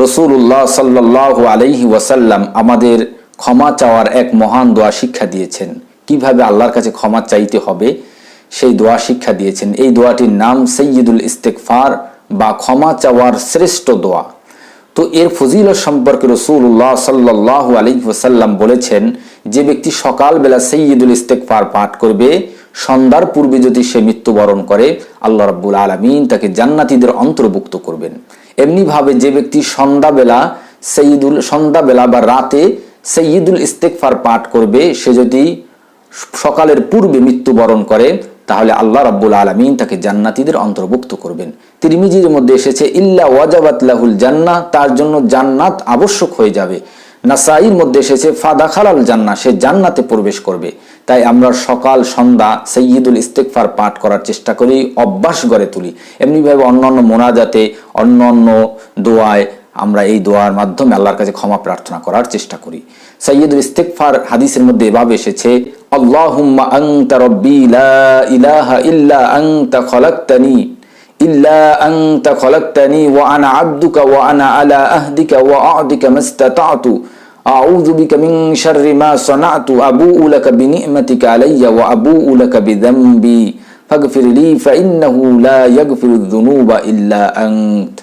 রাসূলুল্লাহ সাল্লাল্লাহু আলাইহি ওয়াসাল্লাম আমাদের ক্ষমা চাওয়ার এক মহান দোয়া শিক্ষা দিয়েছেন। কিভাবে আল্লাহর কাছে ক্ষমা চাইতে হবে সেই দোয়া শিক্ষা দিয়েছেন। এই দোয়াটির নাম সাইয়্যিদুল ইস্তিগফার বা ক্ষমা চাওয়ার শ্রেষ্ঠ দোয়া। তো এর ফজিলত সম্পর্কে রাসূলুল্লাহ সাল্লাল্লাহু আলাইহি ওয়াসাল্লাম বলেছেন, যে ব্যক্তি সকালবেলা সাইয়্যিদুল ইস্তিগফার পাঠ করবে, সন্ধ্যার পূর্বে যদি সে মৃত্যুবরণ করে, আল্লাহ রাব্বুল আলামিন তাকে জান্নাতীদের অন্তর্ভুক্ত করবেন। এমনিভাবে যে ব্যক্তি সন্ধ্যাবেলা বা রাতে সাইয়্যিদুল ইস্তিগফার পাঠ করবে, সে যদি সকালের পূর্বে মৃত্যুবরণ করে, তাহলে আল্লাহ রাব্বুল আলামিন তাকে জান্নাতীদের অন্তর্ভুক্ত করবেন। তিরমিজির মধ্যে এসেছে ইল্লা ওয়াজাবাত লাহুল জান্নাহ, তার জন্য জান্নাত আবশ্যক হয়ে যাবে। নাসাঈর মধ্যে এসেছে ফাদাখালাল জান্নাহ, সে জান্নাতে প্রবেশ করবে। তাই আমরা সকাল সন্ধ্যা সাইয়্যিদুল ইস্তিগফার পাঠ করার চেষ্টা করি, অভ্যাস গড়ে তুলি। এমনিভাবে অন্যান্য মোনাজাতে, অন্যান্য দোয়ায় আমরা এই দোয়ার মাধ্যমে আল্লাহর কাছে ক্ষমা প্রার্থনা করার চেষ্টা করি। সাইয়্যিদুল ইস্তিগফার হাদিসের মধ্যে এভাবে এসেছে, আল্লাহুম্মা আনতা রাব্বি লা ইলাহা ইল্লা আনতা খলাকতানি ওয়া আনা আবদুকা ওয়া আনা আলা আহদিকা ওয়া আ'দিকা মাস্তাতা'তু আউযু বিকা মিন শাররি মা সানা'তু আবুউ লাকা বিনি'মাতিকা আলাইয়া ওয়া আবুউ লাকা বিযামবি ফাগফির লি ফাইন্নাহু লা ইয়াগফিরুয যুনুবা ইল্লা আনত।